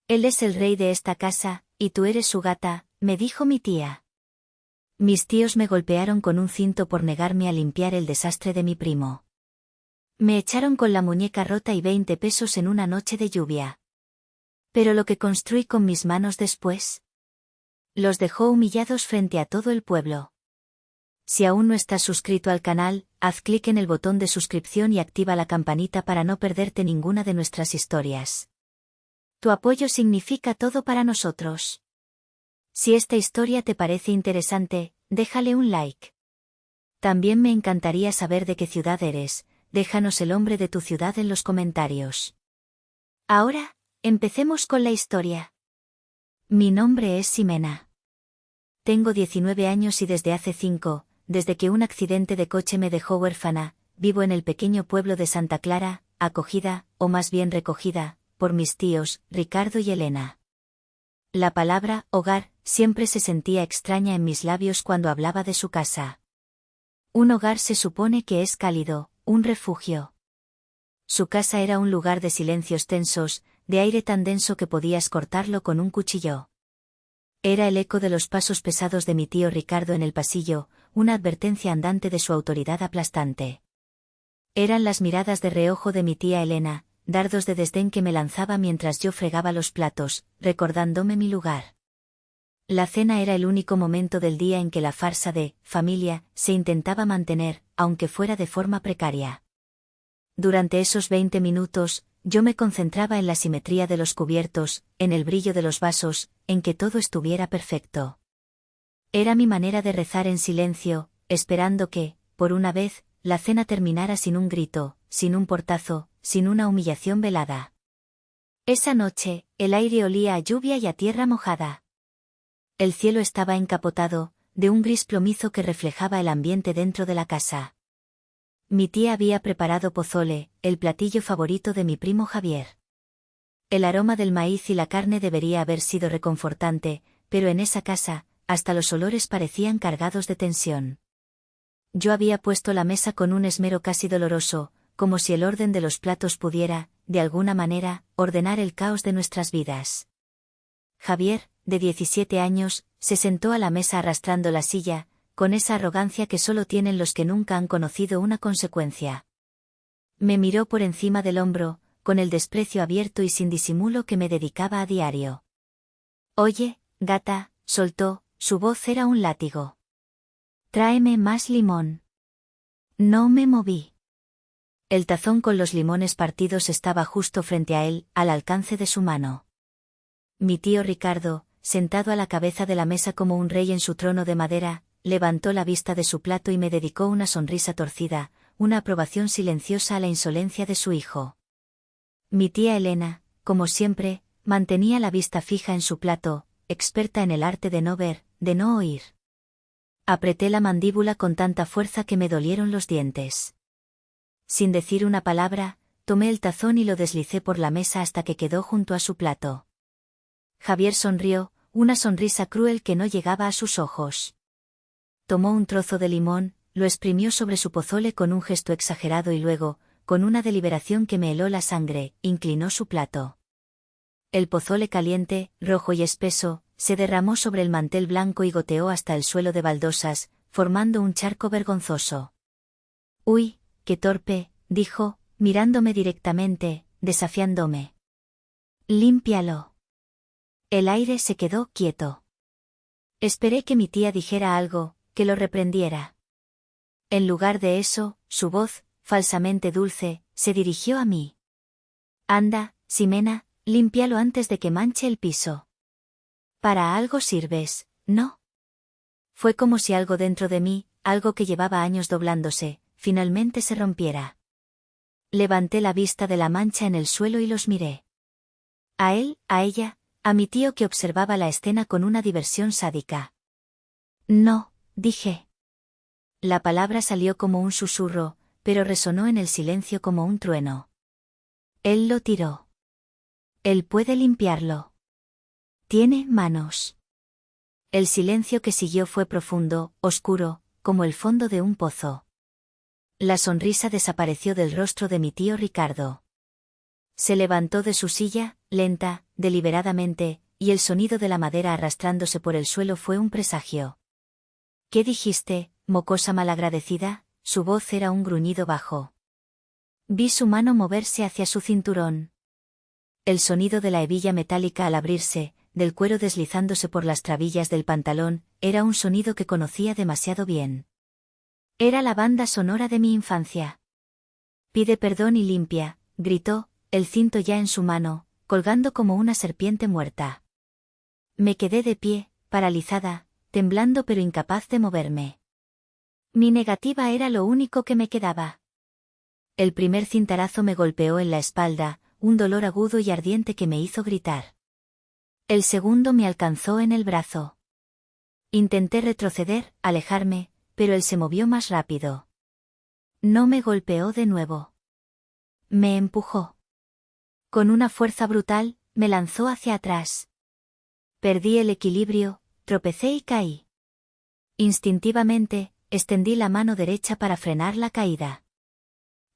Él es el rey de esta casa, y tú eres su gata, me dijo mi tía. Mis tíos me golpearon con un cinto por negarme a limpiar el desastre de mi primo. Me echaron con la muñeca rota y 20 pesos en una noche de lluvia. Pero lo que construí con mis manos después los dejó humillados frente a todo el pueblo. Si aún no estás suscrito al canal, haz clic en el botón de suscripción y activa la campanita para no perderte ninguna de nuestras historias. Tu apoyo significa todo para nosotros. Si esta historia te parece interesante, déjale un like. También me encantaría saber de qué ciudad eres, déjanos el nombre de tu ciudad en los comentarios. Ahora, empecemos con la historia. Mi nombre es Ximena. Tengo 19 años y desde hace 5, desde que un accidente de coche me dejó huérfana, vivo en el pequeño pueblo de Santa Clara, acogida, o más bien recogida, por mis tíos, Ricardo y Elena. La palabra hogar siempre se sentía extraña en mis labios cuando hablaba de su casa. Un hogar se supone que es cálido, un refugio. Su casa era un lugar de silencios tensos, de aire tan denso que podías cortarlo con un cuchillo. Era el eco de los pasos pesados de mi tío Ricardo en el pasillo, una advertencia andante de su autoridad aplastante. Eran las miradas de reojo de mi tía Elena, dardos de desdén que me lanzaba mientras yo fregaba los platos, recordándome mi lugar. La cena era el único momento del día en que la farsa de familia se intentaba mantener, aunque fuera de forma precaria. Durante esos 20 minutos, yo me concentraba en la simetría de los cubiertos, en el brillo de los vasos, en que todo estuviera perfecto. Era mi manera de rezar en silencio, esperando que, por una vez, la cena terminara sin un grito, sin un portazo, sin una humillación velada. Esa noche, el aire olía a lluvia y a tierra mojada. El cielo estaba encapotado, de un gris plomizo que reflejaba el ambiente dentro de la casa. Mi tía había preparado pozole, el platillo favorito de mi primo Javier. El aroma del maíz y la carne debería haber sido reconfortante, pero en esa casa, hasta los olores parecían cargados de tensión. Yo había puesto la mesa con un esmero casi doloroso, como si el orden de los platos pudiera, de alguna manera, ordenar el caos de nuestras vidas. Javier, de 17 años, se sentó a la mesa arrastrando la silla, con esa arrogancia que solo tienen los que nunca han conocido una consecuencia. Me miró por encima del hombro, con el desprecio abierto y sin disimulo que me dedicaba a diario. Oye, gata, soltó, su voz era un látigo. Tráeme más limón. No me moví. El tazón con los limones partidos estaba justo frente a él, al alcance de su mano. Mi tío Ricardo, sentado a la cabeza de la mesa como un rey en su trono de madera, levantó la vista de su plato y me dedicó una sonrisa torcida, una aprobación silenciosa a la insolencia de su hijo. Mi tía Elena, como siempre, mantenía la vista fija en su plato, experta en el arte de no ver, de no oír. Apreté la mandíbula con tanta fuerza que me dolieron los dientes. Sin decir una palabra, tomé el tazón y lo deslicé por la mesa hasta que quedó junto a su plato. Javier sonrió, una sonrisa cruel que no llegaba a sus ojos. Tomó un trozo de limón, lo exprimió sobre su pozole con un gesto exagerado y luego, con una deliberación que me heló la sangre, inclinó su plato. El pozole caliente, rojo y espeso, se derramó sobre el mantel blanco y goteó hasta el suelo de baldosas, formando un charco vergonzoso. «Uy, qué torpe», dijo, mirándome directamente, desafiándome. «Límpialo». El aire se quedó quieto. Esperé que mi tía dijera algo, que lo reprendiera. En lugar de eso, su voz, falsamente dulce, se dirigió a mí. «Anda, Ximena, límpialo antes de que manche el piso. Para algo sirves, ¿no?» Fue como si algo dentro de mí, algo que llevaba años doblándose, finalmente se rompiera. Levanté la vista de la mancha en el suelo y los miré. A él, a ella, a mi tío que observaba la escena con una diversión sádica. «No», dije. La palabra salió como un susurro, pero resonó en el silencio como un trueno. «Él lo tiró. Él puede limpiarlo. Tiene manos». El silencio que siguió fue profundo, oscuro, como el fondo de un pozo. La sonrisa desapareció del rostro de mi tío Ricardo. Se levantó de su silla, lenta, deliberadamente, y el sonido de la madera arrastrándose por el suelo fue un presagio. ¿Qué dijiste, mocosa malagradecida? Su voz era un gruñido bajo. Vi su mano moverse hacia su cinturón. El sonido de la hebilla metálica al abrirse, del cuero deslizándose por las trabillas del pantalón, era un sonido que conocía demasiado bien. Era la banda sonora de mi infancia. Pide perdón y limpia, gritó, el cinto ya en su mano, colgando como una serpiente muerta. Me quedé de pie, paralizada, temblando pero incapaz de moverme. Mi negativa era lo único que me quedaba. El primer cintarazo me golpeó en la espalda, un dolor agudo y ardiente que me hizo gritar. El segundo me alcanzó en el brazo. Intenté retroceder, alejarme, pero él se movió más rápido. No me golpeó de nuevo. Me empujó. Con una fuerza brutal, me lanzó hacia atrás. Perdí el equilibrio, tropecé y caí. Instintivamente, extendí la mano derecha para frenar la caída.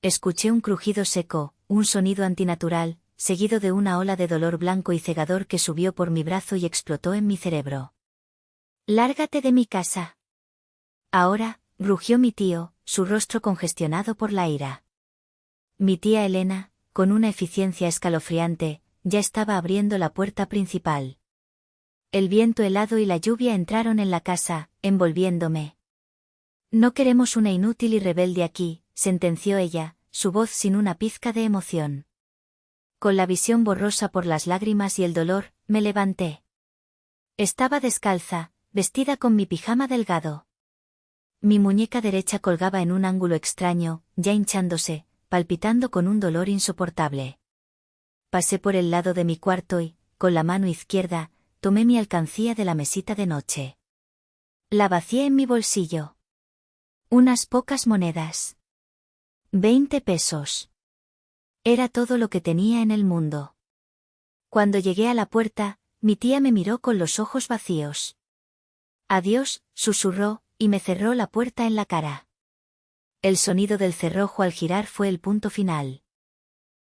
Escuché un crujido seco, un sonido antinatural, seguido de una ola de dolor blanco y cegador que subió por mi brazo y explotó en mi cerebro. «Lárgate de mi casa». Ahora, rugió mi tío, su rostro congestionado por la ira. Mi tía Elena, con una eficiencia escalofriante, ya estaba abriendo la puerta principal. El viento helado y la lluvia entraron en la casa, envolviéndome. «No queremos una inútil y rebelde aquí», sentenció ella, su voz sin una pizca de emoción. Con la visión borrosa por las lágrimas y el dolor, me levanté. Estaba descalza, vestida con mi pijama delgado. Mi muñeca derecha colgaba en un ángulo extraño, ya hinchándose, palpitando con un dolor insoportable. Pasé por el lado de mi cuarto y, con la mano izquierda, tomé mi alcancía de la mesita de noche. La vacié en mi bolsillo. Unas pocas monedas. 20 pesos. Era todo lo que tenía en el mundo. Cuando llegué a la puerta, mi tía me miró con los ojos vacíos. «Adiós», susurró, y me cerró la puerta en la cara. El sonido del cerrojo al girar fue el punto final.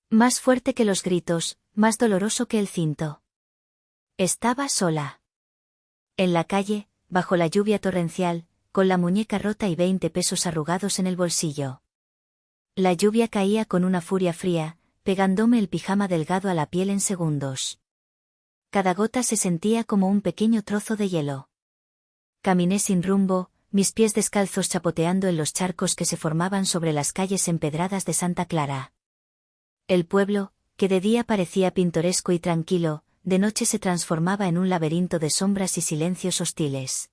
Más fuerte que los gritos, más doloroso que el cinto. Estaba sola. En la calle, bajo la lluvia torrencial, con la muñeca rota y 20 pesos arrugados en el bolsillo. La lluvia caía con una furia fría, pegándome el pijama delgado a la piel en segundos. Cada gota se sentía como un pequeño trozo de hielo. Caminé sin rumbo, mis pies descalzos chapoteando en los charcos que se formaban sobre las calles empedradas de Santa Clara. El pueblo, que de día parecía pintoresco y tranquilo, de noche se transformaba en un laberinto de sombras y silencios hostiles.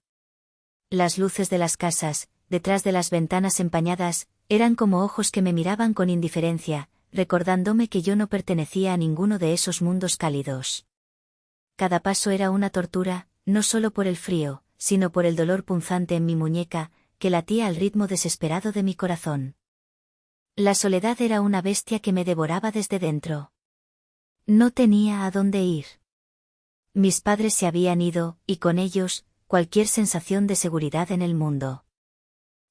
Las luces de las casas, detrás de las ventanas empañadas, eran como ojos que me miraban con indiferencia, recordándome que yo no pertenecía a ninguno de esos mundos cálidos. Cada paso era una tortura, no solo por el frío, sino por el dolor punzante en mi muñeca, que latía al ritmo desesperado de mi corazón. La soledad era una bestia que me devoraba desde dentro. No tenía a dónde ir. Mis padres se habían ido, y con ellos, cualquier sensación de seguridad en el mundo.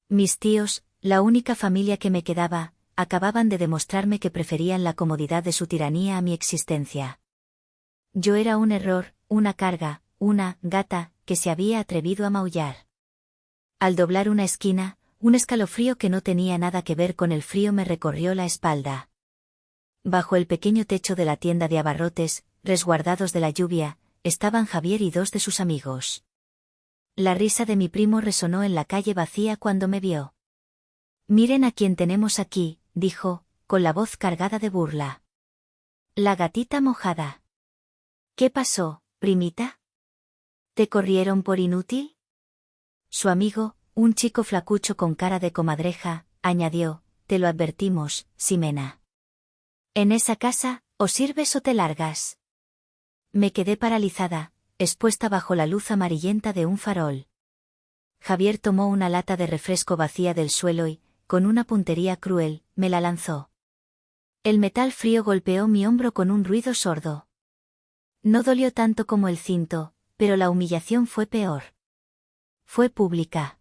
Mis tíos, la única familia que me quedaba, acababan de demostrarme que preferían la comodidad de su tiranía a mi existencia. Yo era un error, una carga, una gata, que se había atrevido a maullar. Al doblar una esquina, un escalofrío que no tenía nada que ver con el frío me recorrió la espalda. Bajo el pequeño techo de la tienda de abarrotes, resguardados de la lluvia, estaban Javier y 2 de sus amigos. La risa de mi primo resonó en la calle vacía cuando me vio. «Miren a quién tenemos aquí», dijo, con la voz cargada de burla. «La gatita mojada». «¿Qué pasó, primita? ¿Te corrieron por inútil?». Su amigo, un chico flacucho con cara de comadreja, añadió: «Te lo advertimos, Ximena. En esa casa, o sirves o te largas». Me quedé paralizada, expuesta bajo la luz amarillenta de un farol. Javier tomó una lata de refresco vacía del suelo y, con una puntería cruel, me la lanzó. El metal frío golpeó mi hombro con un ruido sordo. No dolió tanto como el cinto, pero la humillación fue peor. Fue pública.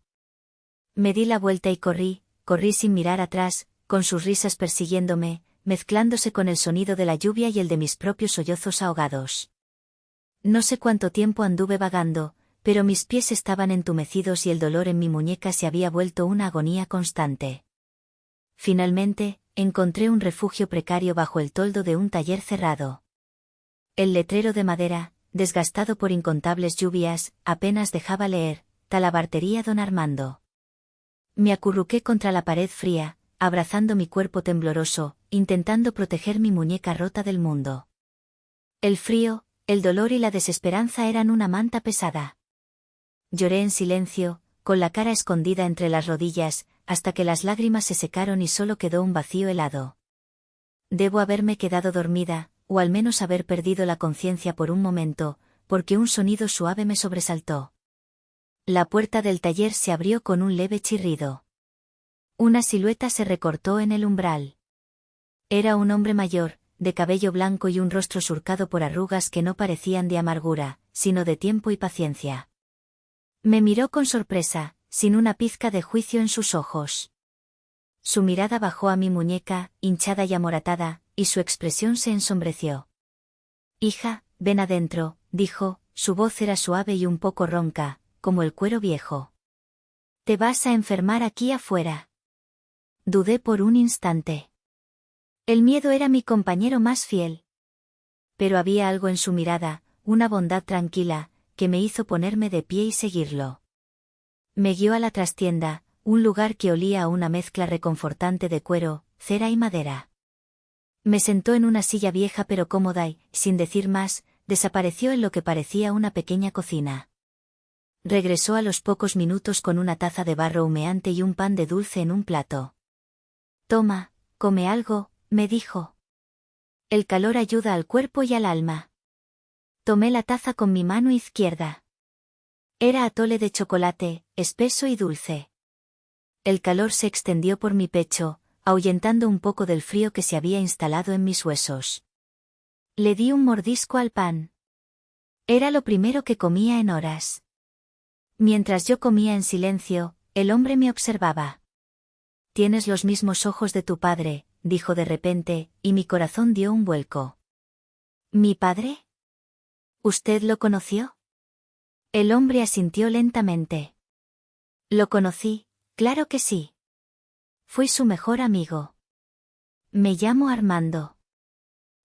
Me di la vuelta y corrí sin mirar atrás, con sus risas persiguiéndome, mezclándose con el sonido de la lluvia y el de mis propios sollozos ahogados. No sé cuánto tiempo anduve vagando, pero mis pies estaban entumecidos y el dolor en mi muñeca se había vuelto una agonía constante. Finalmente, encontré un refugio precario bajo el toldo de un taller cerrado. El letrero de madera, desgastado por incontables lluvias, apenas dejaba leer: Talabartería Don Armando. Me acurruqué contra la pared fría, abrazando mi cuerpo tembloroso, intentando proteger mi muñeca rota del mundo. El frío, el dolor y la desesperanza eran una manta pesada. Lloré en silencio, con la cara escondida entre las rodillas, hasta que las lágrimas se secaron y solo quedó un vacío helado. Debo haberme quedado dormida, o al menos haber perdido la conciencia por un momento, porque un sonido suave me sobresaltó. La puerta del taller se abrió con un leve chirrido. Una silueta se recortó en el umbral. Era un hombre mayor, de cabello blanco y un rostro surcado por arrugas que no parecían de amargura, sino de tiempo y paciencia. Me miró con sorpresa, sin una pizca de juicio en sus ojos. Su mirada bajó a mi muñeca, hinchada y amoratada, y su expresión se ensombreció. «Hija, ven adentro», dijo, su voz era suave y un poco ronca, como el cuero viejo. «Te vas a enfermar aquí afuera». Dudé por un instante. El miedo era mi compañero más fiel. Pero había algo en su mirada, una bondad tranquila, que me hizo ponerme de pie y seguirlo. Me guió a la trastienda, un lugar que olía a una mezcla reconfortante de cuero, cera y madera. Me sentó en una silla vieja pero cómoda y, sin decir más, desapareció en lo que parecía una pequeña cocina. Regresó a los pocos minutos con una taza de barro humeante y un pan de dulce en un plato. «Toma, come algo», me dijo. «El calor ayuda al cuerpo y al alma». Tomé la taza con mi mano izquierda. Era atole de chocolate, espeso y dulce. El calor se extendió por mi pecho, ahuyentando un poco del frío que se había instalado en mis huesos. Le di un mordisco al pan. Era lo primero que comía en horas. Mientras yo comía en silencio, el hombre me observaba. «Tienes los mismos ojos de tu padre», dijo de repente, y mi corazón dio un vuelco. «¿Mi padre? ¿Usted lo conoció?» El hombre asintió lentamente. «Lo conocí, claro que sí. Fui su mejor amigo. Me llamo Armando».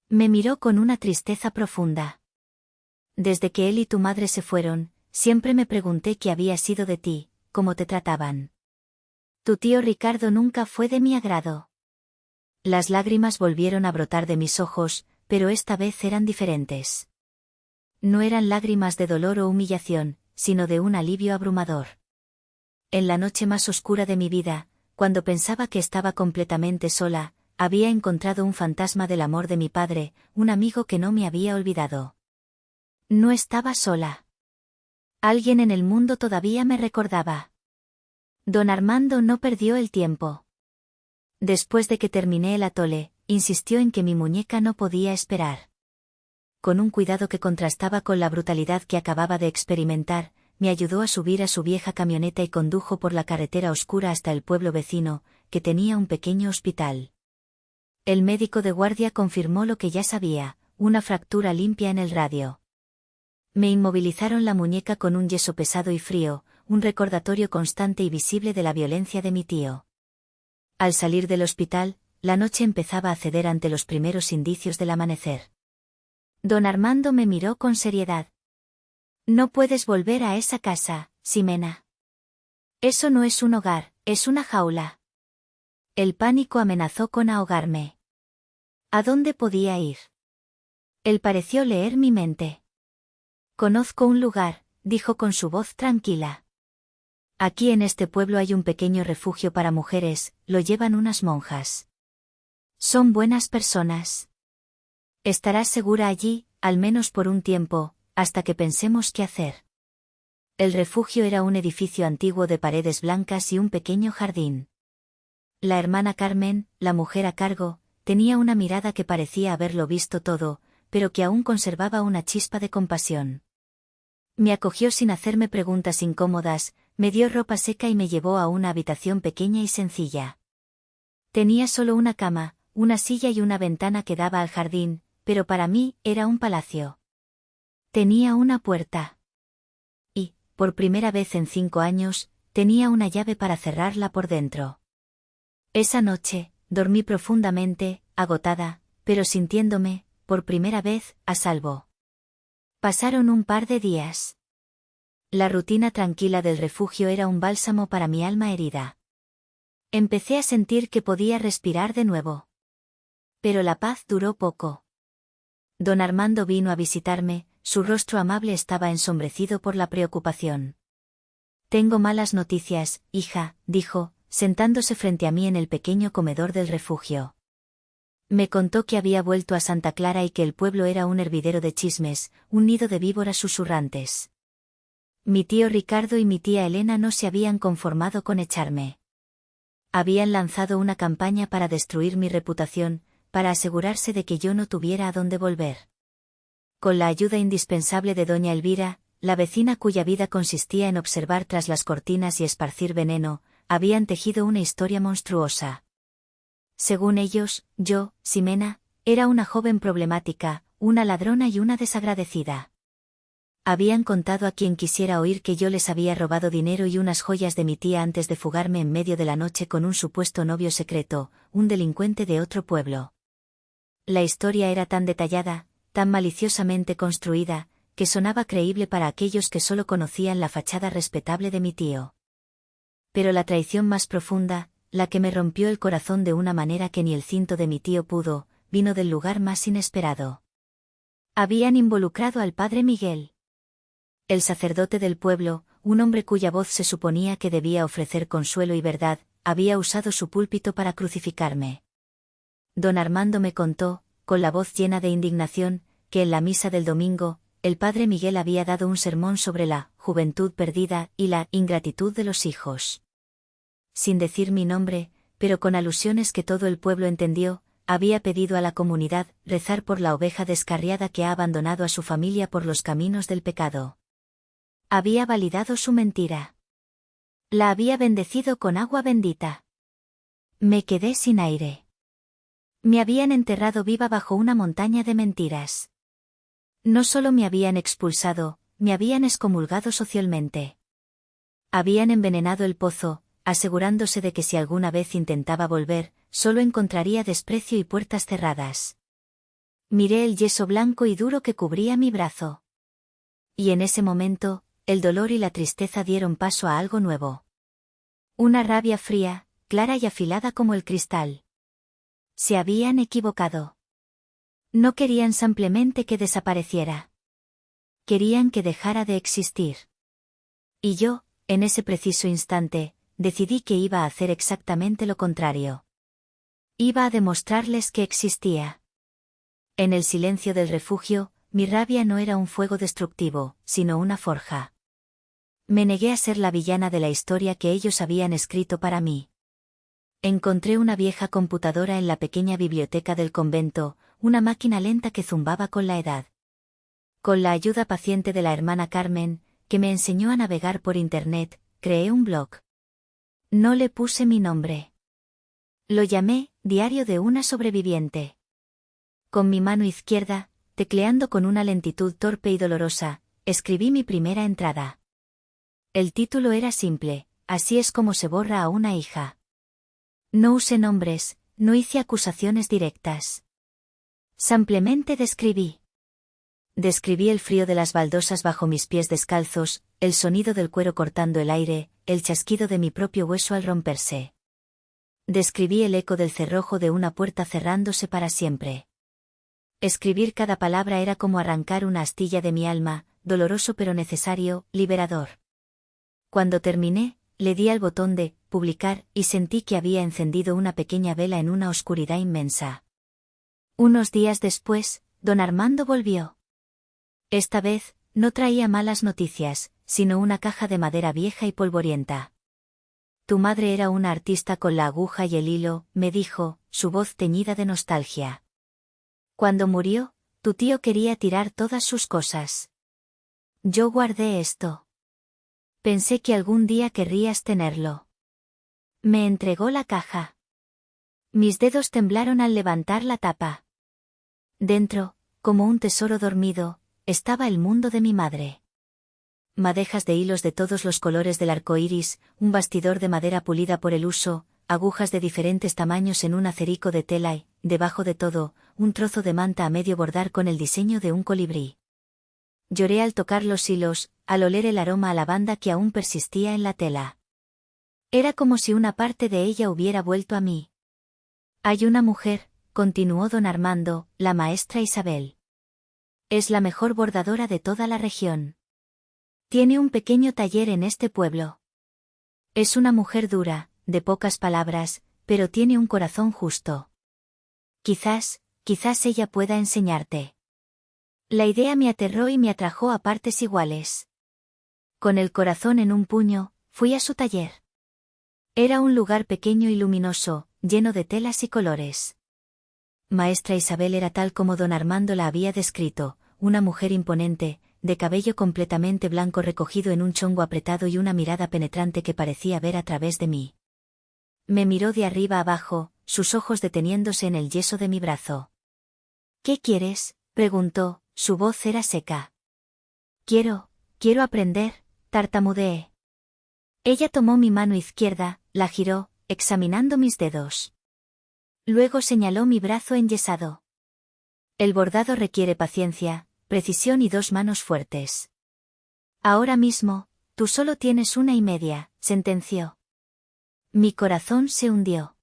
Me miró con una tristeza profunda. «Desde que él y tu madre se fueron, siempre me pregunté qué había sido de ti, cómo te trataban. Tu tío Ricardo nunca fue de mi agrado». Las lágrimas volvieron a brotar de mis ojos, pero esta vez eran diferentes. No eran lágrimas de dolor o humillación, sino de un alivio abrumador. En la noche más oscura de mi vida, cuando pensaba que estaba completamente sola, había encontrado un fantasma del amor de mi padre, un amigo que no me había olvidado. No estaba sola. Alguien en el mundo todavía me recordaba. Don Armando no perdió el tiempo. Después de que terminé el atole, insistió en que mi muñeca no podía esperar. Con un cuidado que contrastaba con la brutalidad que acababa de experimentar, me ayudó a subir a su vieja camioneta y condujo por la carretera oscura hasta el pueblo vecino, que tenía un pequeño hospital. El médico de guardia confirmó lo que ya sabía: una fractura limpia en el radio. Me inmovilizaron la muñeca con un yeso pesado y frío, un recordatorio constante y visible de la violencia de mi tío. Al salir del hospital, la noche empezaba a ceder ante los primeros indicios del amanecer. Don Armando me miró con seriedad. «No puedes volver a esa casa, Ximena. Eso no es un hogar, es una jaula». El pánico amenazó con ahogarme. ¿A dónde podía ir? Él pareció leer mi mente. «Conozco un lugar», dijo con su voz tranquila. «Aquí en este pueblo hay un pequeño refugio para mujeres, lo llevan unas monjas. Son buenas personas. Estarás segura allí, al menos por un tiempo, hasta que pensemos qué hacer». El refugio era un edificio antiguo de paredes blancas y un pequeño jardín. La hermana Carmen, la mujer a cargo, tenía una mirada que parecía haberlo visto todo, pero que aún conservaba una chispa de compasión. Me acogió sin hacerme preguntas incómodas, me dio ropa seca y me llevó a una habitación pequeña y sencilla. Tenía solo una cama, una silla y una ventana que daba al jardín, pero para mí era un palacio. Tenía una puerta. Y, por primera vez en 5 años, tenía una llave para cerrarla por dentro. Esa noche, dormí profundamente, agotada, pero sintiéndome, por primera vez, a salvo. Pasaron un par de días. La rutina tranquila del refugio era un bálsamo para mi alma herida. Empecé a sentir que podía respirar de nuevo. Pero la paz duró poco. Don Armando vino a visitarme, su rostro amable estaba ensombrecido por la preocupación. «Tengo malas noticias, hija», dijo, sentándose frente a mí en el pequeño comedor del refugio. Me contó que había vuelto a Santa Clara y que el pueblo era un hervidero de chismes, un nido de víboras susurrantes. Mi tío Ricardo y mi tía Elena no se habían conformado con echarme. Habían lanzado una campaña para destruir mi reputación, para asegurarse de que yo no tuviera a dónde volver. Con la ayuda indispensable de doña Elvira, la vecina cuya vida consistía en observar tras las cortinas y esparcir veneno, habían tejido una historia monstruosa. Según ellos, yo, Ximena, era una joven problemática, una ladrona y una desagradecida. Habían contado a quien quisiera oír que yo les había robado dinero y unas joyas de mi tía antes de fugarme en medio de la noche con un supuesto novio secreto, un delincuente de otro pueblo. La historia era tan detallada, tan maliciosamente construida, que sonaba creíble para aquellos que solo conocían la fachada respetable de mi tío. Pero la traición más profunda, la que me rompió el corazón de una manera que ni el cinto de mi tío pudo, vino del lugar más inesperado. Habían involucrado al padre Miguel. El sacerdote del pueblo, un hombre cuya voz se suponía que debía ofrecer consuelo y verdad, había usado su púlpito para crucificarme. Don Armando me contó, con la voz llena de indignación, que en la misa del domingo, el padre Miguel había dado un sermón sobre la juventud perdida y la ingratitud de los hijos. Sin decir mi nombre, pero con alusiones que todo el pueblo entendió, había pedido a la comunidad rezar por la oveja descarriada que ha abandonado a su familia por los caminos del pecado. Había validado su mentira. La había bendecido con agua bendita. Me quedé sin aire. Me habían enterrado viva bajo una montaña de mentiras. No solo me habían expulsado, me habían excomulgado socialmente. Habían envenenado el pozo, asegurándose de que si alguna vez intentaba volver, solo encontraría desprecio y puertas cerradas. Miré el yeso blanco y duro que cubría mi brazo. Y en ese momento, el dolor y la tristeza dieron paso a algo nuevo. Una rabia fría, clara y afilada como el cristal. Se habían equivocado. No querían simplemente que desapareciera. Querían que dejara de existir. Y yo, en ese preciso instante, decidí que iba a hacer exactamente lo contrario. Iba a demostrarles que existía. En el silencio del refugio, mi rabia no era un fuego destructivo, sino una forja. Me negué a ser la villana de la historia que ellos habían escrito para mí. Encontré una vieja computadora en la pequeña biblioteca del convento, una máquina lenta que zumbaba con la edad. Con la ayuda paciente de la hermana Carmen, que me enseñó a navegar por internet, creé un blog. No le puse mi nombre. Lo llamé Diario de una sobreviviente. Con mi mano izquierda, tecleando con una lentitud torpe y dolorosa, escribí mi primera entrada. El título era simple: así es como se borra a una hija. No usé nombres, no hice acusaciones directas. Simplemente describí. Describí el frío de las baldosas bajo mis pies descalzos, el sonido del cuero cortando el aire, el chasquido de mi propio hueso al romperse. Describí el eco del cerrojo de una puerta cerrándose para siempre. Escribir cada palabra era como arrancar una astilla de mi alma, doloroso pero necesario, liberador. Cuando terminé, le di al botón de publicar y sentí que había encendido una pequeña vela en una oscuridad inmensa. Unos días después, don Armando volvió. Esta vez, no traía malas noticias, sino una caja de madera vieja y polvorienta. Tu madre era una artista con la aguja y el hilo, me dijo, su voz teñida de nostalgia. Cuando murió, tu tío quería tirar todas sus cosas. Yo guardé esto. Pensé que algún día querrías tenerlo. Me entregó la caja. Mis dedos temblaron al levantar la tapa. Dentro, como un tesoro dormido, estaba el mundo de mi madre. Madejas de hilos de todos los colores del arco iris, un bastidor de madera pulida por el uso, agujas de diferentes tamaños en un acerico de tela y, debajo de todo, un trozo de manta a medio bordar con el diseño de un colibrí. Lloré al tocar los hilos, al oler el aroma a lavanda que aún persistía en la tela. Era como si una parte de ella hubiera vuelto a mí. Hay una mujer, continuó don Armando, la maestra Isabel. Es la mejor bordadora de toda la región. Tiene un pequeño taller en este pueblo. Es una mujer dura, de pocas palabras, pero tiene un corazón justo. Quizás ella pueda enseñarte. La idea me aterró y me atrajo a partes iguales. Con el corazón en un puño, fui a su taller. Era un lugar pequeño y luminoso, lleno de telas y colores. Maestra Isabel era tal como don Armando la había descrito, una mujer imponente, de cabello completamente blanco recogido en un chongo apretado y una mirada penetrante que parecía ver a través de mí. Me miró de arriba abajo, sus ojos deteniéndose en el yeso de mi brazo. ¿Qué quieres?, preguntó, su voz era seca. Quiero aprender, tartamudeé. Ella tomó mi mano izquierda, la giró, examinando mis dedos. Luego señaló mi brazo enyesado. El bordado requiere paciencia, precisión y 2 manos fuertes. Ahora mismo, tú solo tienes 1,5, sentenció. Mi corazón se hundió.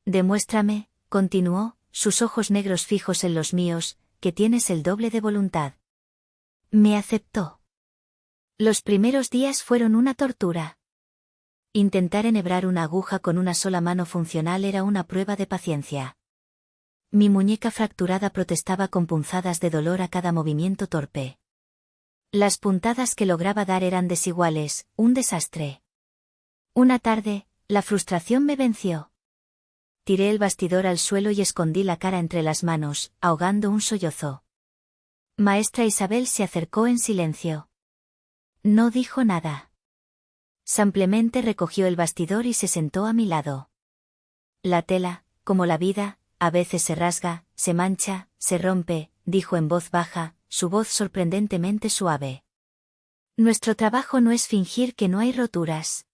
Demuéstrame, continuó, sus ojos negros fijos en los míos, que tienes el doble de voluntad. Me aceptó. Los primeros días fueron una tortura. Intentar enhebrar una aguja con una sola mano funcional era una prueba de paciencia. Mi muñeca fracturada protestaba con punzadas de dolor a cada movimiento torpe. Las puntadas que lograba dar eran desiguales, un desastre. Una tarde, la frustración me venció. Tiré el bastidor al suelo y escondí la cara entre las manos, ahogando un sollozo. Maestra Isabel se acercó en silencio. No dijo nada. Simplemente recogió el bastidor y se sentó a mi lado. La tela, como la vida, a veces se rasga, se mancha, se rompe, dijo en voz baja, su voz sorprendentemente suave. Nuestro trabajo no es fingir que no hay roturas.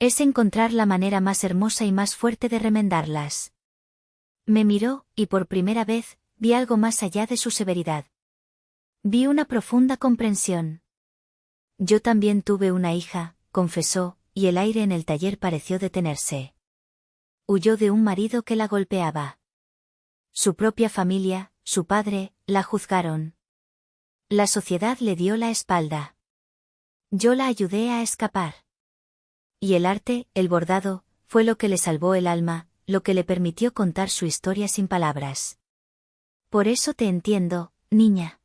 Es encontrar la manera más hermosa y más fuerte de remendarlas. Me miró, y por primera vez, vi algo más allá de su severidad. Vi una profunda comprensión. Yo también tuve una hija, confesó, y el aire en el taller pareció detenerse. Huyó de un marido que la golpeaba. Su propia familia, su padre, la juzgaron. La sociedad le dio la espalda. Yo la ayudé a escapar. Y el arte, el bordado, fue lo que le salvó el alma, lo que le permitió contar su historia sin palabras. Por eso te entiendo, niña.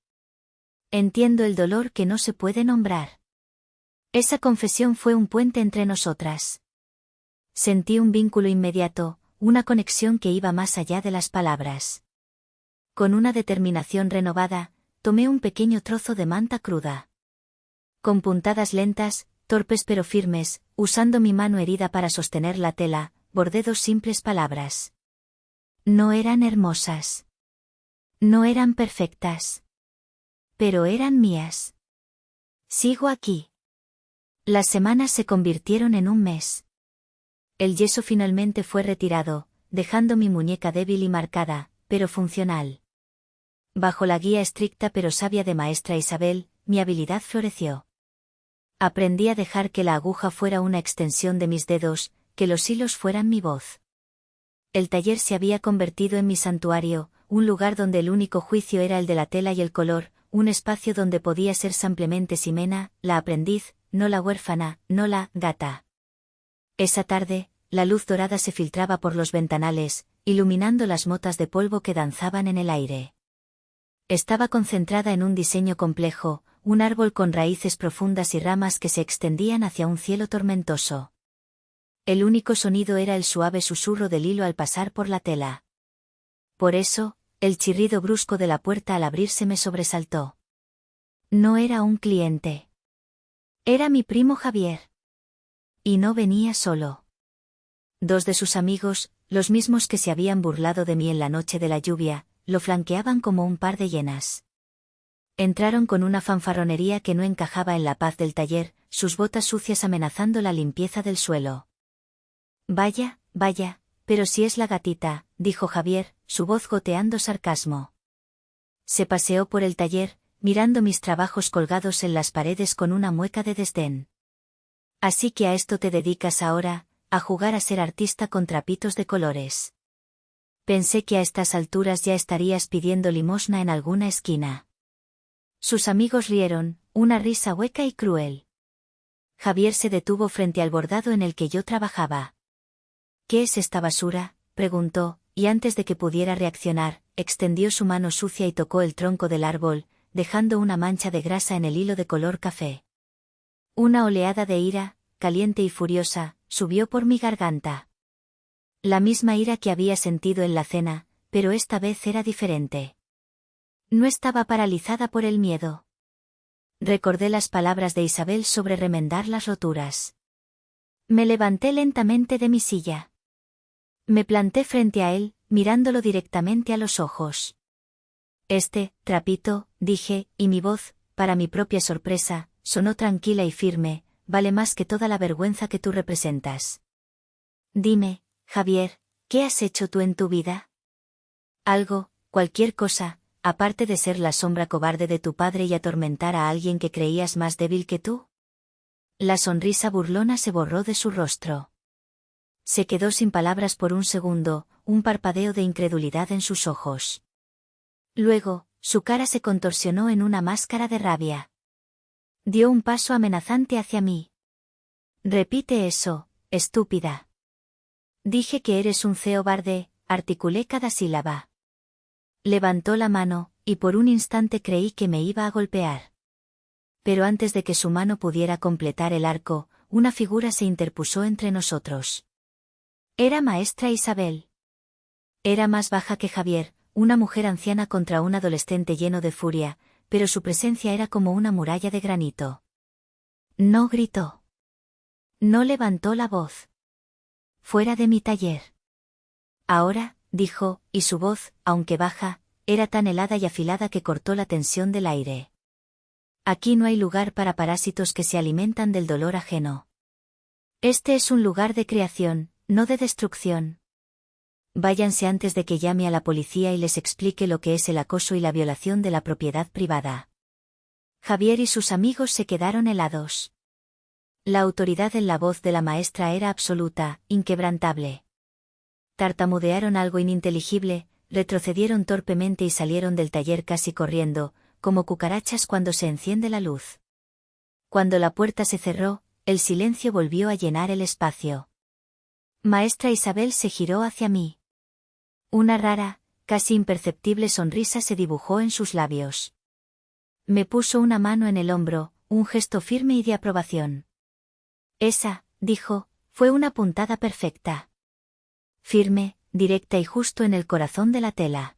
Entiendo el dolor que no se puede nombrar. Esa confesión fue un puente entre nosotras. Sentí un vínculo inmediato, una conexión que iba más allá de las palabras. Con una determinación renovada, tomé un pequeño trozo de manta cruda. Con puntadas lentas, torpes pero firmes, usando mi mano herida para sostener la tela, bordé 2 simples palabras. No eran hermosas. No eran perfectas. Pero eran mías. Sigo aquí. Las semanas se convirtieron en un mes. El yeso finalmente fue retirado, dejando mi muñeca débil y marcada, pero funcional. Bajo la guía estricta pero sabia de maestra Isabel, mi habilidad floreció. Aprendí a dejar que la aguja fuera una extensión de mis dedos, que los hilos fueran mi voz. El taller se había convertido en mi santuario, un lugar donde el único juicio era el de la tela y el color, un espacio donde podía ser simplemente Ximena, la aprendiz, no la huérfana, no la gata. Esa tarde, la luz dorada se filtraba por los ventanales, iluminando las motas de polvo que danzaban en el aire. Estaba concentrada en un diseño complejo, un árbol con raíces profundas y ramas que se extendían hacia un cielo tormentoso. El único sonido era el suave susurro del hilo al pasar por la tela. Por eso, el chirrido brusco de la puerta al abrirse me sobresaltó. No era un cliente. Era mi primo Javier. Y no venía solo. 2 de sus amigos, los mismos que se habían burlado de mí en la noche de la lluvia, lo flanqueaban como un par de hienas. Entraron con una fanfarronería que no encajaba en la paz del taller, sus botas sucias amenazando la limpieza del suelo. Vaya, vaya, pero si es la gatita, dijo Javier, su voz goteando sarcasmo. Se paseó por el taller, mirando mis trabajos colgados en las paredes con una mueca de desdén. Así que a esto te dedicas ahora, a jugar a ser artista con trapitos de colores. Pensé que a estas alturas ya estarías pidiendo limosna en alguna esquina. Sus amigos rieron, una risa hueca y cruel. Javier se detuvo frente al bordado en el que yo trabajaba. ¿Qué es esta basura?, preguntó, y antes de que pudiera reaccionar, extendió su mano sucia y tocó el tronco del árbol, dejando una mancha de grasa en el hilo de color café. Una oleada de ira, caliente y furiosa, subió por mi garganta. La misma ira que había sentido en la cena, pero esta vez era diferente. No estaba paralizada por el miedo. Recordé las palabras de Isabel sobre remendar las roturas. Me levanté lentamente de mi silla. Me planté frente a él, mirándolo directamente a los ojos. Trapito, dije, y mi voz, para mi propia sorpresa, sonó tranquila y firme, vale más que toda la vergüenza que tú representas. Dime, Javier, ¿qué has hecho tú en tu vida? Algo, cualquier cosa, aparte de ser la sombra cobarde de tu padre y atormentar a alguien que creías más débil que tú. La sonrisa burlona se borró de su rostro. Se quedó sin palabras por un segundo, un parpadeo de incredulidad en sus ojos. Luego, su cara se contorsionó en una máscara de rabia. Dio un paso amenazante hacia mí. Repite eso, estúpida. Dije que eres un cobarde, articulé cada sílaba. Levantó la mano, y por un instante creí que me iba a golpear. Pero antes de que su mano pudiera completar el arco, una figura se interpuso entre nosotros. Era maestra Isabel. Era más baja que Javier, una mujer anciana contra un adolescente lleno de furia, pero su presencia era como una muralla de granito. No gritó. No levantó la voz. Fuera de mi taller. Ahora, dijo, y su voz, aunque baja, era tan helada y afilada que cortó la tensión del aire. Aquí no hay lugar para parásitos que se alimentan del dolor ajeno. Este es un lugar de creación, no de destrucción. Váyanse antes de que llame a la policía y les explique lo que es el acoso y la violación de la propiedad privada. Javier y sus amigos se quedaron helados. La autoridad en la voz de la maestra era absoluta, inquebrantable. Tartamudearon algo ininteligible, retrocedieron torpemente y salieron del taller casi corriendo, como cucarachas cuando se enciende la luz. Cuando la puerta se cerró, el silencio volvió a llenar el espacio. Maestra Isabel se giró hacia mí. Una rara, casi imperceptible sonrisa se dibujó en sus labios. Me puso una mano en el hombro, un gesto firme y de aprobación. Esa, dijo, fue una puntada perfecta. Firme, directa y justo en el corazón de la tela.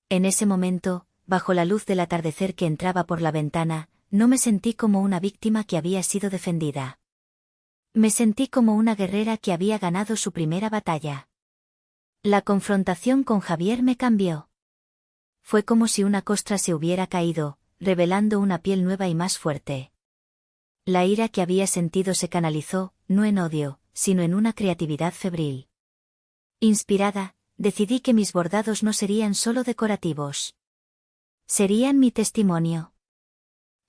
En ese momento, bajo la luz del atardecer que entraba por la ventana, no me sentí como una víctima que había sido defendida. Me sentí como una guerrera que había ganado su primera batalla. La confrontación con Javier me cambió. Fue como si una costra se hubiera caído, revelando una piel nueva y más fuerte. La ira que había sentido se canalizó, no en odio, sino en una creatividad febril. Inspirada, decidí que mis bordados no serían solo decorativos. Serían mi testimonio.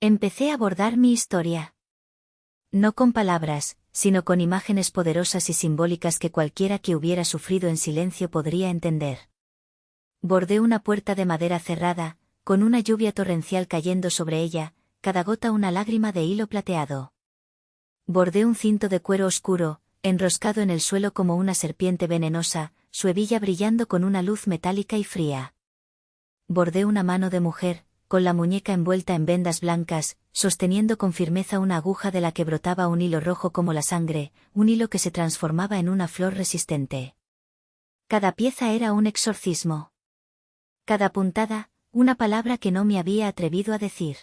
Empecé a bordar mi historia. No con palabras, sino con imágenes poderosas y simbólicas que cualquiera que hubiera sufrido en silencio podría entender. Bordé una puerta de madera cerrada, con una lluvia torrencial cayendo sobre ella, cada gota una lágrima de hilo plateado. Bordé un cinto de cuero oscuro, enroscado en el suelo como una serpiente venenosa, su hebilla brillando con una luz metálica y fría. Bordé una mano de mujer, con la muñeca envuelta en vendas blancas, sosteniendo con firmeza una aguja de la que brotaba un hilo rojo como la sangre, un hilo que se transformaba en una flor resistente. Cada pieza era un exorcismo. Cada puntada, una palabra que no me había atrevido a decir.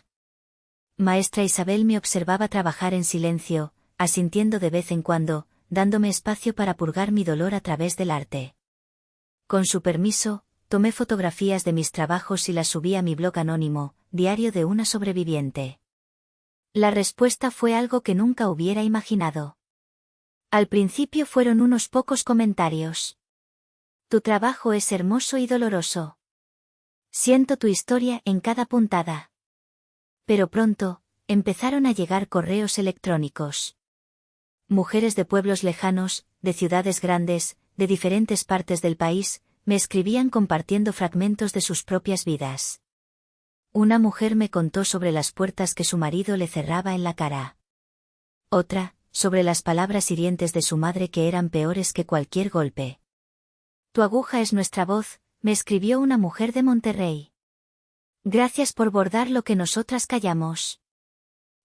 Maestra Isabel me observaba trabajar en silencio, asintiendo de vez en cuando, dándome espacio para purgar mi dolor a través del arte. Con su permiso, tomé fotografías de mis trabajos y las subí a mi blog anónimo, Diario de una sobreviviente. La respuesta fue algo que nunca hubiera imaginado. Al principio fueron unos pocos comentarios. Tu trabajo es hermoso y doloroso. Siento tu historia en cada puntada. Pero pronto, empezaron a llegar correos electrónicos. Mujeres de pueblos lejanos, de ciudades grandes, de diferentes partes del país, me escribían compartiendo fragmentos de sus propias vidas. Una mujer me contó sobre las puertas que su marido le cerraba en la cara. Otra, sobre las palabras hirientes de su madre que eran peores que cualquier golpe. Tu aguja es nuestra voz, me escribió una mujer de Monterrey. Gracias por bordar lo que nosotras callamos.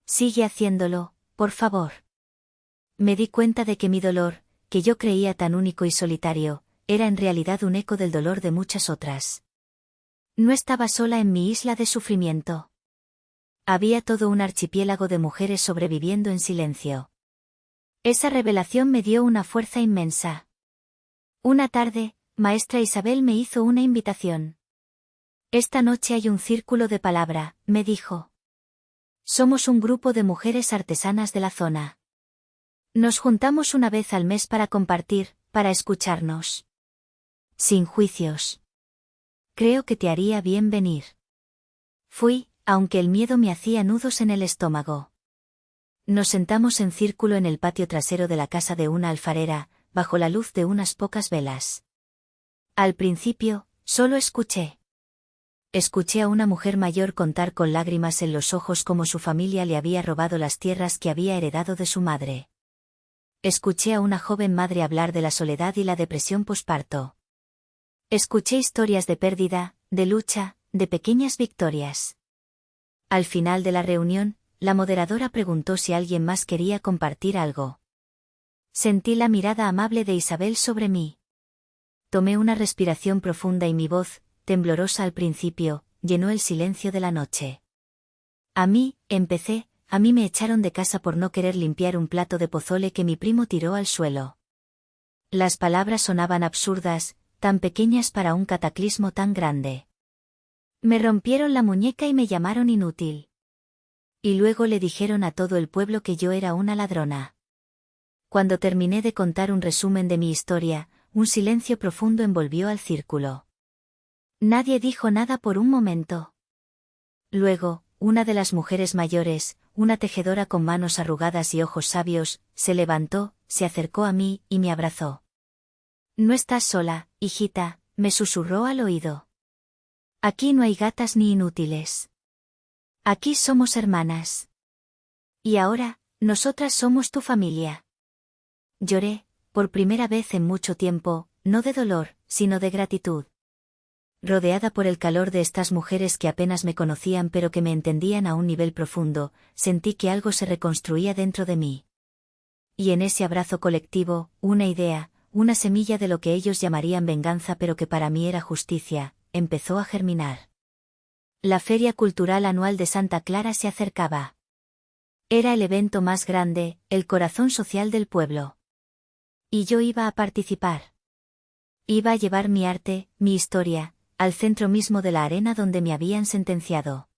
Sigue haciéndolo, por favor. Me di cuenta de que mi dolor, que yo creía tan único y solitario, era en realidad un eco del dolor de muchas otras. No estaba sola en mi isla de sufrimiento. Había todo un archipiélago de mujeres sobreviviendo en silencio. Esa revelación me dio una fuerza inmensa. Una tarde, maestra Isabel me hizo una invitación. Esta noche hay un círculo de palabra, me dijo. Somos un grupo de mujeres artesanas de la zona. Nos juntamos una vez al mes para compartir, para escucharnos. Sin juicios. Creo que te haría bien venir. Fui, aunque el miedo me hacía nudos en el estómago. Nos sentamos en círculo en el patio trasero de la casa de una alfarera, bajo la luz de unas pocas velas. Al principio, solo escuché. Escuché a una mujer mayor contar con lágrimas en los ojos cómo su familia le había robado las tierras que había heredado de su madre. Escuché a una joven madre hablar de la soledad y la depresión posparto. Escuché historias de pérdida, de lucha, de pequeñas victorias. Al final de la reunión, la moderadora preguntó si alguien más quería compartir algo. Sentí la mirada amable de Isabel sobre mí. Tomé una respiración profunda y mi voz, temblorosa al principio, llenó el silencio de la noche. A mí me echaron de casa por no querer limpiar un plato de pozole que mi primo tiró al suelo. Las palabras sonaban absurdas, tan pequeñas para un cataclismo tan grande. Me rompieron la muñeca y me llamaron inútil. Y luego le dijeron a todo el pueblo que yo era una ladrona. Cuando terminé de contar un resumen de mi historia, un silencio profundo envolvió al círculo. Nadie dijo nada por un momento. Luego, una de las mujeres mayores, una tejedora con manos arrugadas y ojos sabios, se levantó, se acercó a mí y me abrazó. No estás sola, hijita, me susurró al oído. Aquí no hay gatas ni inútiles. Aquí somos hermanas. Y ahora, nosotras somos tu familia. Lloré, por primera vez en mucho tiempo, no de dolor, sino de gratitud. Rodeada por el calor de estas mujeres que apenas me conocían pero que me entendían a un nivel profundo, sentí que algo se reconstruía dentro de mí. Y en ese abrazo colectivo, una idea, una semilla de lo que ellos llamarían venganza pero que para mí era justicia, empezó a germinar. La Feria Cultural Anual de Santa Clara se acercaba. Era el evento más grande, el corazón social del pueblo. Y yo iba a participar. Iba a llevar mi arte, mi historia, al centro mismo de la arena donde me habían sentenciado.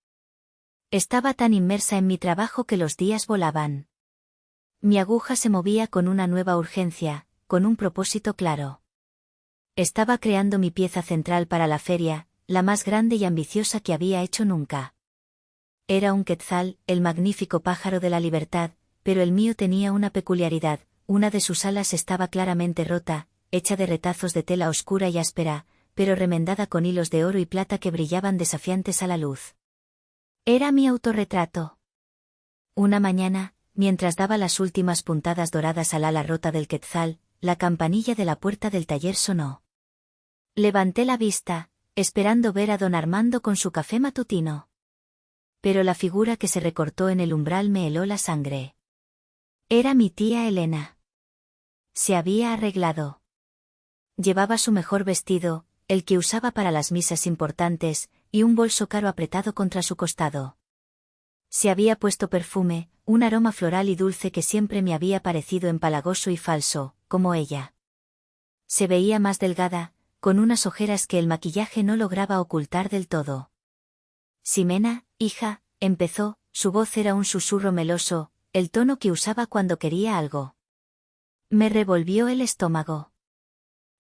Estaba tan inmersa en mi trabajo que los días volaban. Mi aguja se movía con una nueva urgencia, con un propósito claro. Estaba creando mi pieza central para la feria, la más grande y ambiciosa que había hecho nunca. Era un quetzal, el magnífico pájaro de la libertad, pero el mío tenía una peculiaridad, una de sus alas estaba claramente rota, hecha de retazos de tela oscura y áspera, pero remendada con hilos de oro y plata que brillaban desafiantes a la luz. Era mi autorretrato. Una mañana, mientras daba las últimas puntadas doradas al ala rota del quetzal, la campanilla de la puerta del taller sonó. Levanté la vista, esperando ver a don Armando con su café matutino. Pero la figura que se recortó en el umbral me heló la sangre. Era mi tía Elena. Se había arreglado. Llevaba su mejor vestido, el que usaba para las misas importantes, y un bolso caro apretado contra su costado. Se había puesto perfume, un aroma floral y dulce que siempre me había parecido empalagoso y falso, como ella. Se veía más delgada, con unas ojeras que el maquillaje no lograba ocultar del todo. Ximena, hija, empezó, su voz era un susurro meloso, el tono que usaba cuando quería algo. Me revolvió el estómago.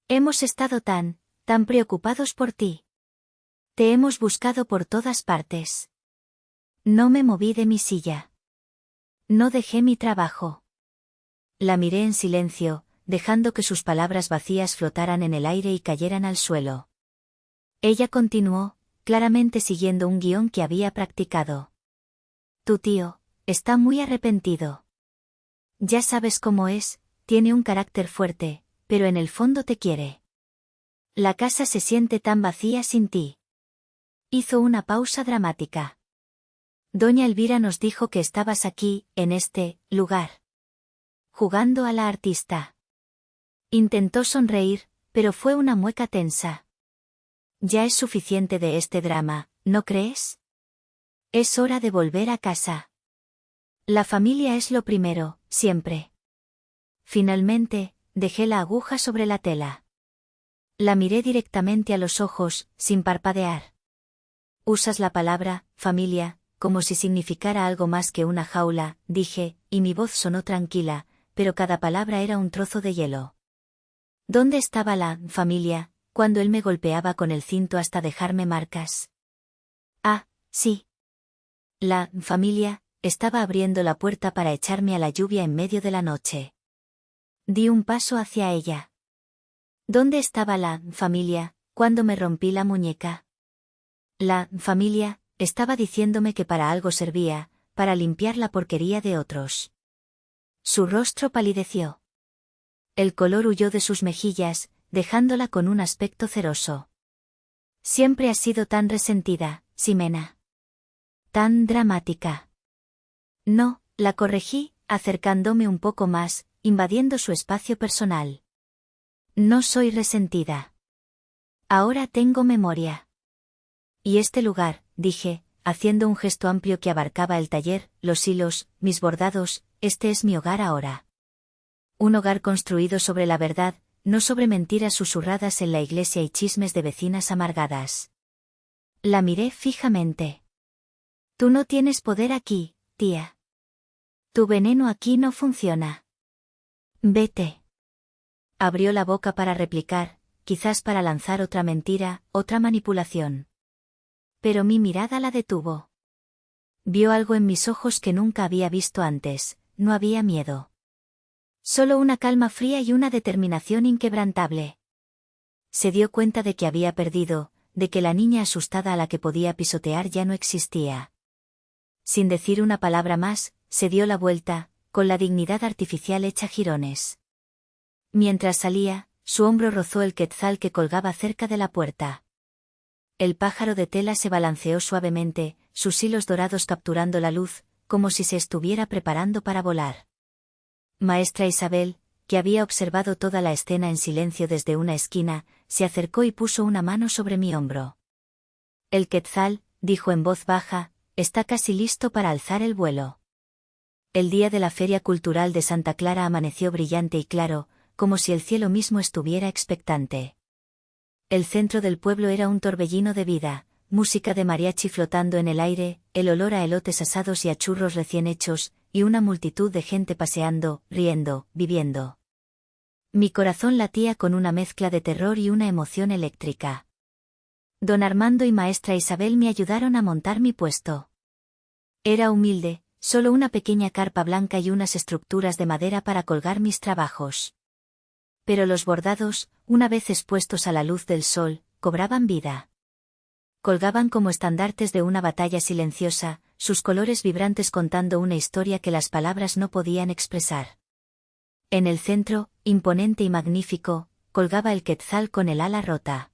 Hemos estado tan preocupados por ti. Te hemos buscado por todas partes. No me moví de mi silla. No dejé mi trabajo. La miré en silencio, dejando que sus palabras vacías flotaran en el aire y cayeran al suelo. Ella continuó, claramente siguiendo un guión que había practicado. Tu tío está muy arrepentido. Ya sabes cómo es, tiene un carácter fuerte, pero en el fondo te quiere. La casa se siente tan vacía sin ti. Hizo una pausa dramática. Doña Elvira nos dijo que estabas aquí, en este lugar. Jugando a la artista. Intentó sonreír, pero fue una mueca tensa. Ya es suficiente de este drama, ¿no crees? Es hora de volver a casa. La familia es lo primero, siempre. Finalmente, dejé la aguja sobre la tela. La miré directamente a los ojos, sin parpadear. Usas la palabra, familia, como si significara algo más que una jaula, dije, y mi voz sonó tranquila, pero cada palabra era un trozo de hielo. ¿Dónde estaba la familia, cuando él me golpeaba con el cinto hasta dejarme marcas? Ah, sí. La familia estaba abriendo la puerta para echarme a la lluvia en medio de la noche. Di un paso hacia ella. ¿Dónde estaba la familia, cuando me rompí la muñeca? La familia estaba diciéndome que para algo servía, para limpiar la porquería de otros. Su rostro palideció. El color huyó de sus mejillas, dejándola con un aspecto ceroso. Siempre has sido tan resentida, Ximena. Tan dramática. No, la corregí, acercándome un poco más, invadiendo su espacio personal. No soy resentida. Ahora tengo memoria. Y este lugar, dije, haciendo un gesto amplio que abarcaba el taller, los hilos, mis bordados, este es mi hogar ahora. Un hogar construido sobre la verdad, no sobre mentiras susurradas en la iglesia y chismes de vecinas amargadas. La miré fijamente. Tú no tienes poder aquí, tía. Tu veneno aquí no funciona. Vete. Abrió la boca para replicar, quizás para lanzar otra mentira, otra manipulación. Pero mi mirada la detuvo. Vio algo en mis ojos que nunca había visto antes, no había miedo. Solo una calma fría y una determinación inquebrantable. Se dio cuenta de que había perdido, de que la niña asustada a la que podía pisotear ya no existía. Sin decir una palabra más, se dio la vuelta, con la dignidad artificial hecha jirones. Mientras salía, su hombro rozó el quetzal que colgaba cerca de la puerta. El pájaro de tela se balanceó suavemente, sus hilos dorados capturando la luz, como si se estuviera preparando para volar. Maestra Isabel, que había observado toda la escena en silencio desde una esquina, se acercó y puso una mano sobre mi hombro. El quetzal, dijo en voz baja, está casi listo para alzar el vuelo. El día de la Feria Cultural de Santa Clara amaneció brillante y claro, como si el cielo mismo estuviera expectante. El centro del pueblo era un torbellino de vida, música de mariachi flotando en el aire, el olor a elotes asados y a churros recién hechos, y una multitud de gente paseando, riendo, viviendo. Mi corazón latía con una mezcla de terror y una emoción eléctrica. Don Armando y Maestra Isabel me ayudaron a montar mi puesto. Era humilde, solo una pequeña carpa blanca y unas estructuras de madera para colgar mis trabajos. Pero los bordados, una vez expuestos a la luz del sol, cobraban vida. Colgaban como estandartes de una batalla silenciosa, sus colores vibrantes contando una historia que las palabras no podían expresar. En el centro, imponente y magnífico, colgaba el quetzal con el ala rota.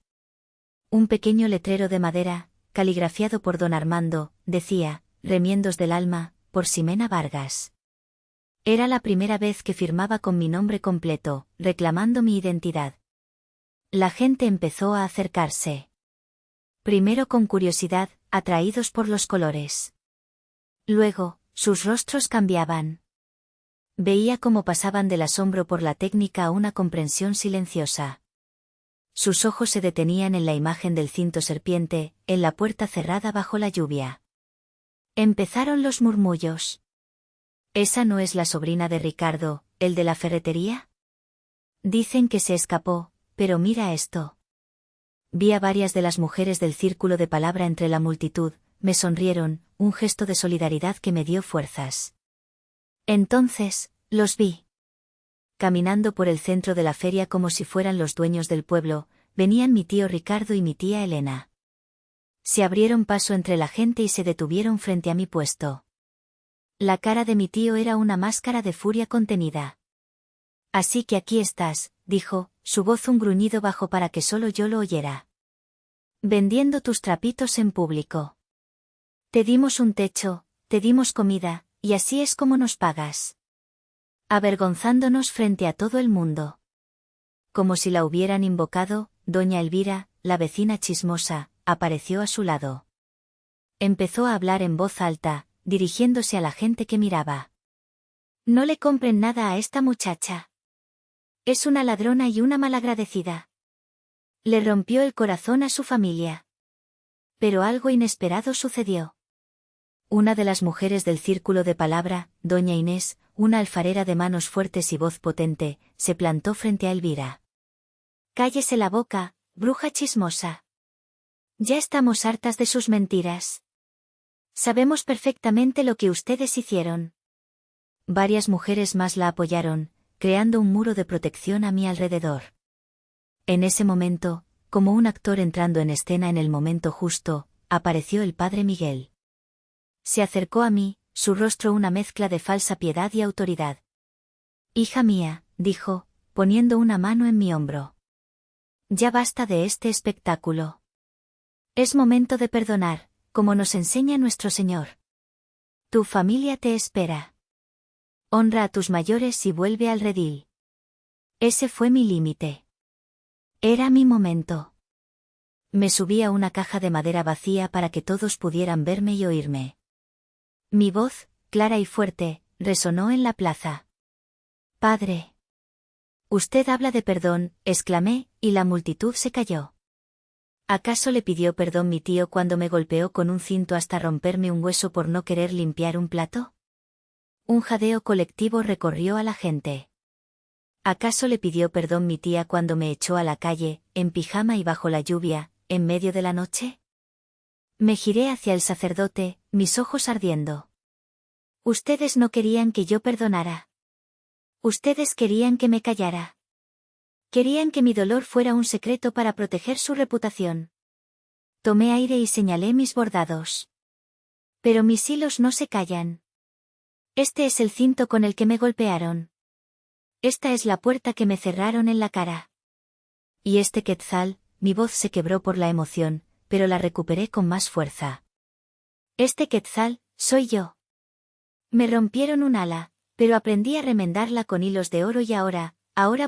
Un pequeño letrero de madera, caligrafiado por don Armando, decía, Remiendos del alma, por Ximena Vargas. Era la primera vez que firmaba con mi nombre completo, reclamando mi identidad. La gente empezó a acercarse. Primero con curiosidad, atraídos por los colores. Luego, sus rostros cambiaban. Veía cómo pasaban del asombro por la técnica a una comprensión silenciosa. Sus ojos se detenían en la imagen del cinto serpiente, en la puerta cerrada bajo la lluvia. Empezaron los murmullos. ¿Esa no es la sobrina de Ricardo, el de la ferretería? Dicen que se escapó, pero mira esto. Vi a varias de las mujeres del círculo de palabra entre la multitud, me sonrieron, un gesto de solidaridad que me dio fuerzas. Entonces, los vi. Caminando por el centro de la feria como si fueran los dueños del pueblo, venían mi tío Ricardo y mi tía Elena. Se abrieron paso entre la gente y se detuvieron frente a mi puesto. La cara de mi tío era una máscara de furia contenida. Así que aquí estás, dijo, su voz un gruñido bajo para que solo yo lo oyera. Vendiendo tus trapitos en público. Te dimos un techo, te dimos comida, y así es como nos pagas. Avergonzándonos frente a todo el mundo. Como si la hubieran invocado, doña Elvira, la vecina chismosa, apareció a su lado. Empezó a hablar en voz alta, dirigiéndose a la gente que miraba. No le compren nada a esta muchacha. Es una ladrona y una malagradecida. Le rompió el corazón a su familia. Pero algo inesperado sucedió. Una de las mujeres del círculo de palabra, doña Inés, una alfarera de manos fuertes y voz potente, se plantó frente a Elvira. Cállese la boca, bruja chismosa. Ya estamos hartas de sus mentiras. Sabemos perfectamente lo que ustedes hicieron. Varias mujeres más la apoyaron, creando un muro de protección a mi alrededor. En ese momento, como un actor entrando en escena en el momento justo, apareció el padre Miguel. Se acercó a mí, su rostro una mezcla de falsa piedad y autoridad. Hija mía, dijo, poniendo una mano en mi hombro. Ya basta de este espectáculo. Es momento de perdonar, como nos enseña nuestro Señor. Tu familia te espera. Honra a tus mayores y vuelve al redil. Ese fue mi límite. Era mi momento. Me subí a una caja de madera vacía para que todos pudieran verme y oírme. Mi voz, clara y fuerte, resonó en la plaza. Padre. Usted habla de perdón, exclamé, y la multitud se calló. ¿Acaso le pidió perdón mi tío cuando me golpeó con un cinto hasta romperme un hueso por no querer limpiar un plato? Un jadeo colectivo recorrió a la gente. ¿Acaso le pidió perdón mi tía cuando me echó a la calle, en pijama y bajo la lluvia, en medio de la noche? Me giré hacia el sacerdote, mis ojos ardiendo. Ustedes no querían que yo perdonara. Ustedes querían que me callara. Querían que mi dolor fuera un secreto para proteger su reputación. Tomé aire y señalé mis bordados. Pero mis hilos no se callan. Este es el cinto con el que me golpearon. Esta es la puerta que me cerraron en la cara. Y este quetzal, mi voz se quebró por la emoción, pero la recuperé con más fuerza. Este quetzal, soy yo. Me rompieron un ala, pero aprendí a remendarla con hilos de oro y ahora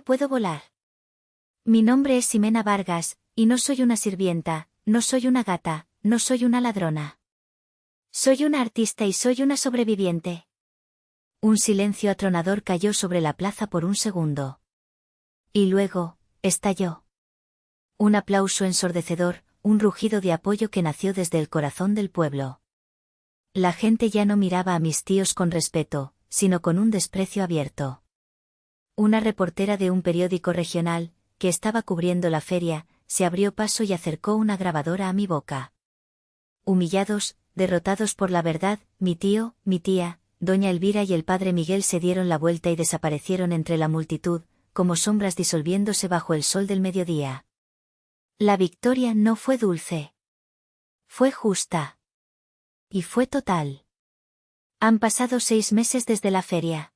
puedo volar. Mi nombre es Ximena Vargas, y no soy una sirvienta, no soy una gata, no soy una ladrona. Soy una artista y soy una sobreviviente. Un silencio atronador cayó sobre la plaza por un segundo. Y luego, estalló. Un aplauso ensordecedor, un rugido de apoyo que nació desde el corazón del pueblo. La gente ya no miraba a mis tíos con respeto, sino con un desprecio abierto. Una reportera de un periódico regional, que estaba cubriendo la feria, se abrió paso y acercó una grabadora a mi boca. Humillados, derrotados por la verdad, mi tío, mi tía, doña Elvira y el padre Miguel se dieron la vuelta y desaparecieron entre la multitud, como sombras disolviéndose bajo el sol del mediodía. La victoria no fue dulce. Fue justa. Y fue total. Han pasado 6 meses desde la feria.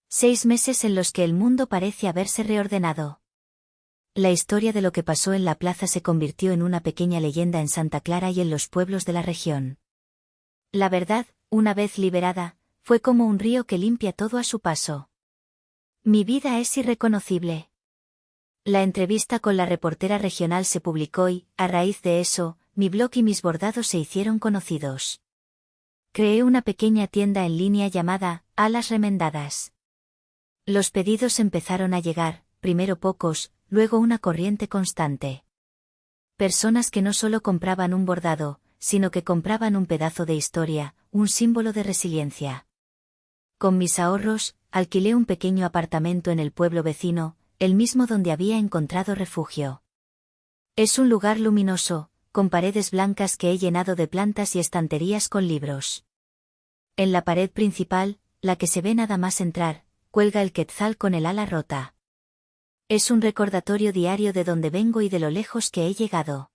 6 meses en los que el mundo parece haberse reordenado. La historia de lo que pasó en la plaza se convirtió en una pequeña leyenda en Santa Clara y en los pueblos de la región. La verdad, una vez liberada, fue como un río que limpia todo a su paso. Mi vida es irreconocible. La entrevista con la reportera regional se publicó y, a raíz de eso, mi blog y mis bordados se hicieron conocidos. Creé una pequeña tienda en línea llamada Alas Remendadas. Los pedidos empezaron a llegar, primero pocos, luego una corriente constante. Personas que no solo compraban un bordado, sino que compraban un pedazo de historia, un símbolo de resiliencia. Con mis ahorros, alquilé un pequeño apartamento en el pueblo vecino, el mismo donde había encontrado refugio. Es un lugar luminoso, con paredes blancas que he llenado de plantas y estanterías con libros. En la pared principal, la que se ve nada más entrar, cuelga el quetzal con el ala rota. Es un recordatorio diario de dónde vengo y de lo lejos que he llegado.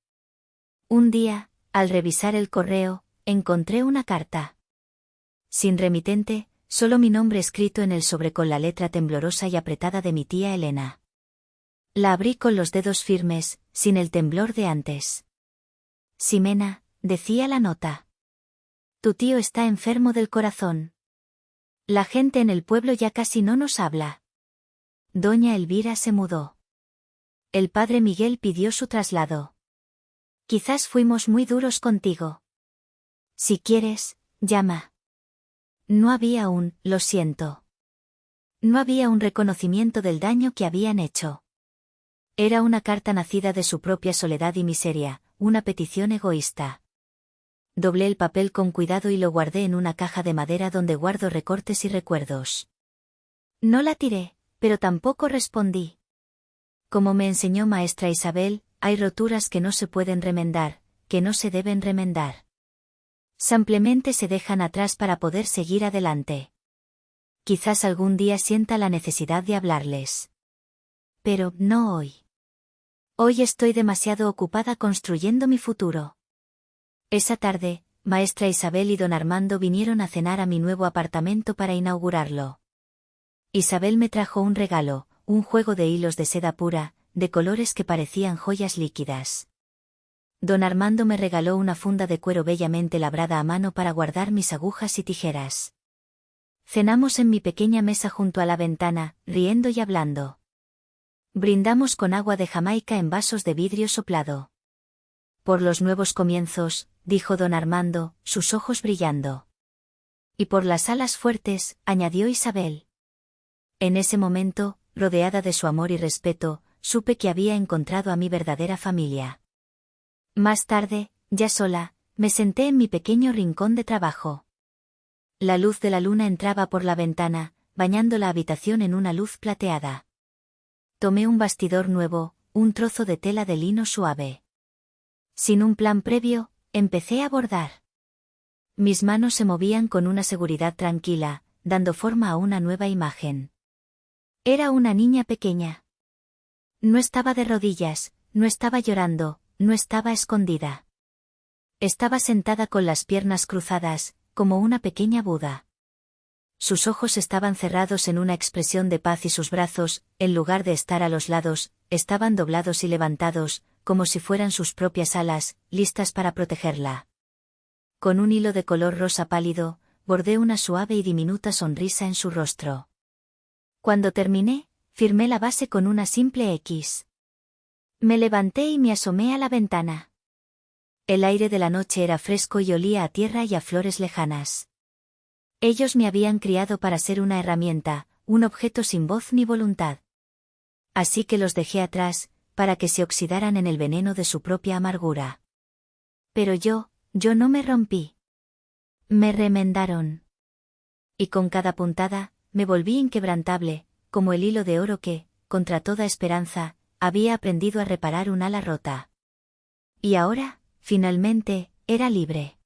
Un día, al revisar el correo, encontré una carta. Sin remitente, solo mi nombre escrito en el sobre con la letra temblorosa y apretada de mi tía Elena. La abrí con los dedos firmes, sin el temblor de antes. Ximena, decía la nota. Tu tío está enfermo del corazón. La gente en el pueblo ya casi no nos habla. Doña Elvira se mudó. El padre Miguel pidió su traslado. Quizás fuimos muy duros contigo. Si quieres, llama. No había lo siento. No había un reconocimiento del daño que habían hecho. Era una carta nacida de su propia soledad y miseria, una petición egoísta. Doblé el papel con cuidado y lo guardé en una caja de madera donde guardo recortes y recuerdos. No la tiré, pero tampoco respondí. Como me enseñó maestra Isabel, hay roturas que no se pueden remendar, que no se deben remendar. Simplemente se dejan atrás para poder seguir adelante. Quizás algún día sienta la necesidad de hablarles. Pero no hoy. Hoy estoy demasiado ocupada construyendo mi futuro. Esa tarde, maestra Isabel y don Armando vinieron a cenar a mi nuevo apartamento para inaugurarlo. Isabel me trajo un regalo, un juego de hilos de seda pura, de colores que parecían joyas líquidas. Don Armando me regaló una funda de cuero bellamente labrada a mano para guardar mis agujas y tijeras. Cenamos en mi pequeña mesa junto a la ventana, riendo y hablando. Brindamos con agua de Jamaica en vasos de vidrio soplado. Por los nuevos comienzos, dijo don Armando, sus ojos brillando. Y por las alas fuertes, añadió Isabel. En ese momento, rodeada de su amor y respeto, supe que había encontrado a mi verdadera familia. Más tarde, ya sola, me senté en mi pequeño rincón de trabajo. La luz de la luna entraba por la ventana, bañando la habitación en una luz plateada. Tomé un bastidor nuevo, un trozo de tela de lino suave. Sin un plan previo, empecé a bordar. Mis manos se movían con una seguridad tranquila, dando forma a una nueva imagen. Era una niña pequeña. No estaba de rodillas, no estaba llorando, no estaba escondida. Estaba sentada con las piernas cruzadas, como una pequeña Buda. Sus ojos estaban cerrados en una expresión de paz y sus brazos, en lugar de estar a los lados, estaban doblados y levantados, como si fueran sus propias alas, listas para protegerla. Con un hilo de color rosa pálido, bordé una suave y diminuta sonrisa en su rostro. Cuando terminé, firmé la base con una simple X. Me levanté y me asomé a la ventana. El aire de la noche era fresco y olía a tierra y a flores lejanas. Ellos me habían criado para ser una herramienta, un objeto sin voz ni voluntad. Así que los dejé atrás, para que se oxidaran en el veneno de su propia amargura. Pero yo no me rompí. Me remendaron. Y con cada puntada, me volví inquebrantable, como el hilo de oro que, contra toda esperanza, había aprendido a reparar un ala rota. Y ahora, finalmente, era libre.